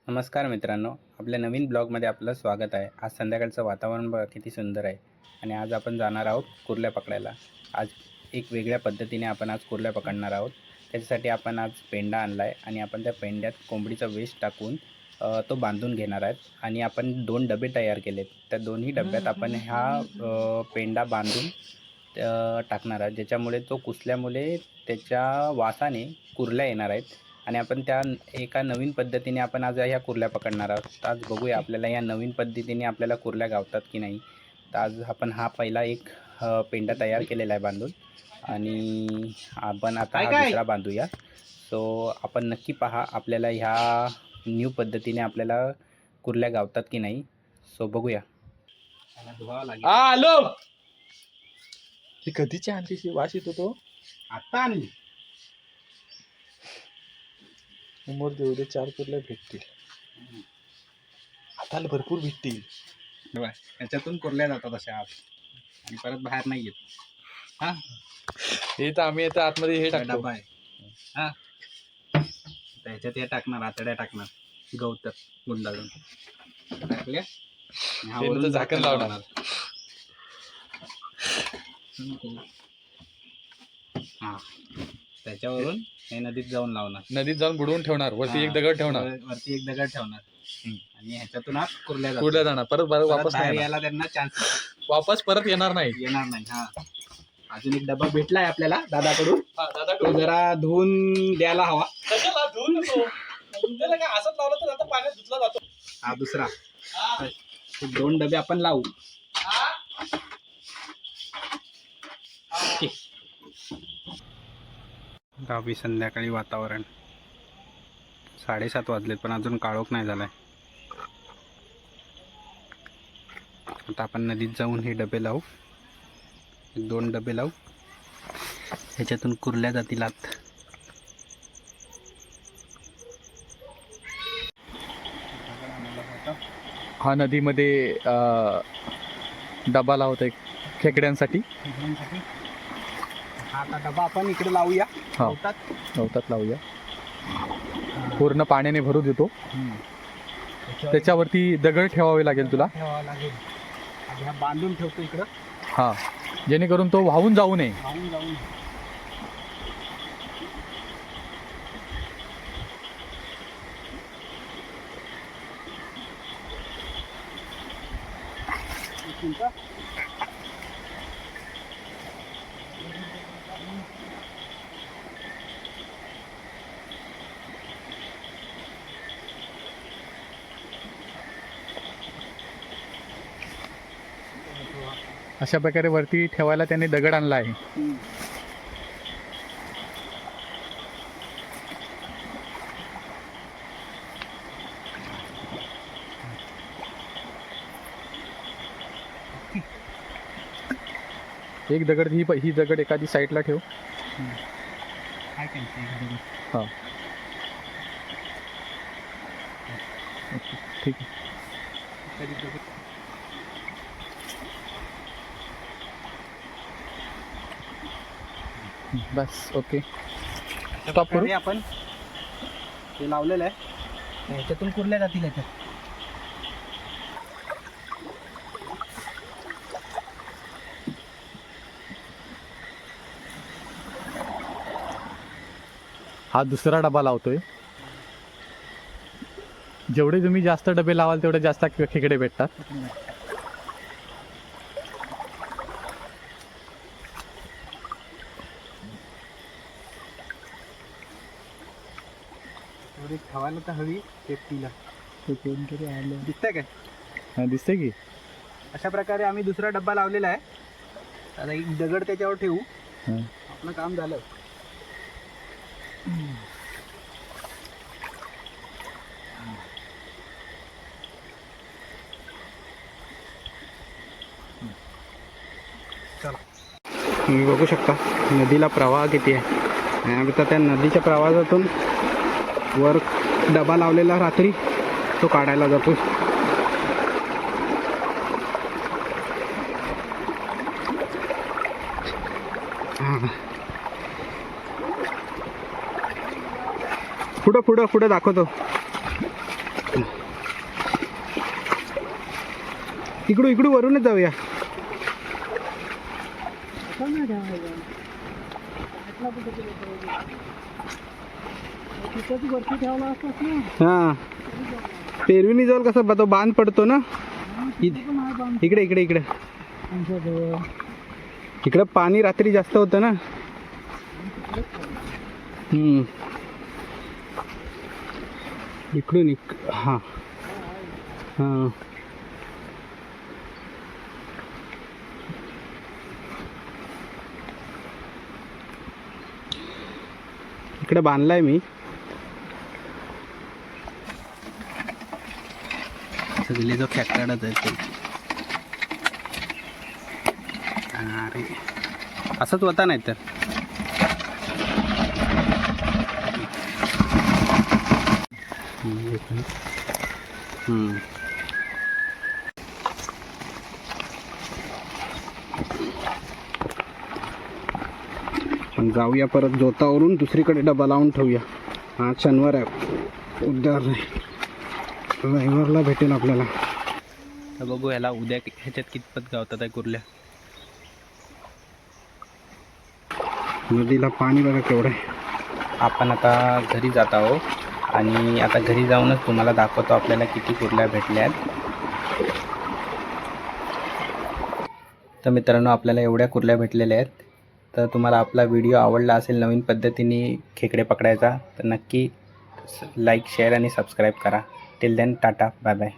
नमस्कार मित्रांनो, आपल्या नवीन ब्लॉगमध्ये आपलं स्वागत आहे. आज संध्याकाळचं वातावरण बघा किती सुंदर आहे आणि आज आपण जाणार आहोत कुर्ल्या पकडायला. आज एक वेगळ्या पद्धतीने आपण आज कुर्ल्या पकडणार आहोत. त्याच्यासाठी आपण आज पेंडा आणला आहे आणि आपण त्या पेंड्यात कोंबडीचा विष टाकून तो बांधून घेणार आहेत आणि आपण 2 डबे तयार केलेत. त्या दोन्ही डब्यात आपण पेंडा बांधून टाकणार आहोत, ज्याच्यामुळे तो कुसल्यामुळे त्याच्या वासाने कुर्ल्या येणार आहेत आणि आपण त्या एका नवीन पद्धतीने आपण आज ह्या कुर्ल्या पकडणार आहोत. तर आज बघूया आपल्याला या नवीन पद्धतीने आपल्याला कुर्ल्या गावतात की नाही. तर आज आपण पहिला एक पेंडा तयार केलेला आहे बांधून आणि आपण आता दुसरा बांधूया. सो आपण नक्की पहा आपल्याला ह्या न्यू पद्धतीने आपल्याला कुर्ल्या गावतात की नाही. सो बघूया. आलो ही कधीची आणलीशी वास येतो तो आता आणली समोर जेवढे 4 कुर्ल्या भेटतील हाताला भरपूर भेटतील. याच्यातून कुर्ल्या जातात अशा आत आणि परत बाहेर नाही येत. हे तर आम्ही आता आतमध्ये हे टाकतो. डबा आहे त्याच्यात हे टाकणार, आतड्या टाकणार, गवतात गुंडाळून टाकल्या. वरून झाकण लावणार. त्याच्यावरून हे नदीत जाऊन लावणार. नदीत जाऊन बुडवून ठेवणार. वरती एक दगड ठेवणार. वरती एक दगड ठेवणार आणि ह्याच्यातून आत कुर्ल्या जाणार. परत वापस नाही यायला त्यांना चान्स वापस परत येणार नाही. अजून एक डबा भेटलाय आपल्याला दादाकडून. तो जरा धुवून द्यायला हवा. असंच लावलं तर आता पाण्यात धुतला जातो. हा दुसरा. 2 डबे आपण लावू. गावी संध्याकाळी वातावरण 7:30 वाजलेत पण अजून काळोख नाही झालाय. आता आपण नदीत जाऊन हे डबे लावू. 2 डबे लावू. ह्याच्यातून कुर्ल्या जातील आत. हा नदीमध्ये डबा लावतोय खेकड्यांसाठी. आता डबा आपण इकडे लावूया. गवतात लावूया. पूर्ण पाण्याने भरू देतो. त्याच्यावरती दगड ठेवावे लागेल तुला. बांधून ठेवतो इकडं. हा, जेणेकरून तो वाहून जाऊ नये. अशा प्रकारे वरती ठेवायला त्याने दगड आणला आहे. एक दगड ही दगड एखादी साईडला ठेव. हा ठीक आहे. बस ओके. स्टॉप करू. आपण ते लावलेलं आहे. ह्याच्यातून कुर्ल्या जातील. याच्यात हा दुसरा डबा लावतोय. जेवढे तुम्ही जास्त डबे लावाल तेवढे जास्त खेकडे भेटतात. ठेवायला तर हवी सेफ्टीला. कोणतरी आलं दिसतंय काय? हा दिसतंय की. अशा प्रकारे आम्ही दुसरा डब्बा लावलेला आहे. आता एक दगड त्याच्यावर ठेवू. आपलं काम झालं. तुम्ही बघू शकता नदीला प्रवाह किती आहे. आणि आता त्या नदीच्या प्रवाहातून वर डबा लावलेला रात्री तो काढायला जातो. पुढं पुढं पुढं दाखवतो. इकडून वरूनच जाऊया. हा पेरवीनी जाऊन कसा तो बांध पडतो ना. इकडे इकडे इकडे इकडे पाणी रात्री जास्त होतं ना. इकडून हा हा इकडे बांधलाय मी. सगळे जो खेकडाच आहे ते. अरे असंच होता नाही तर. पण जाऊया परत जोतावरून दुसरीकडे डबा लावून ठेवूया. हा शनिवार आहे, उद्या रविवारला भेटेल आपल्याला. तर बघू याला उद्या ह्याच्यात कितपत गावतात आहे कुर्ल्या. नदीला पाणी बघा केवढं आहे. आपण आता घरी जात आहोत आणि आता घरी जाऊनच तुम्हाला दाखवतो आपल्याला किती कुर्ल्या भेटल्यात. तर मित्रांनो आपल्याला एवढ्या कुर्ल्या भेटलेल्या आहेत. तर तुम्हाला आपला व्हिडिओ आवडला असेल नवीन पद्धतीने खेकडे पकडायचा तर नक्की लाईक शेअर आणि सबस्क्राईब करा. Till then tata bye bye.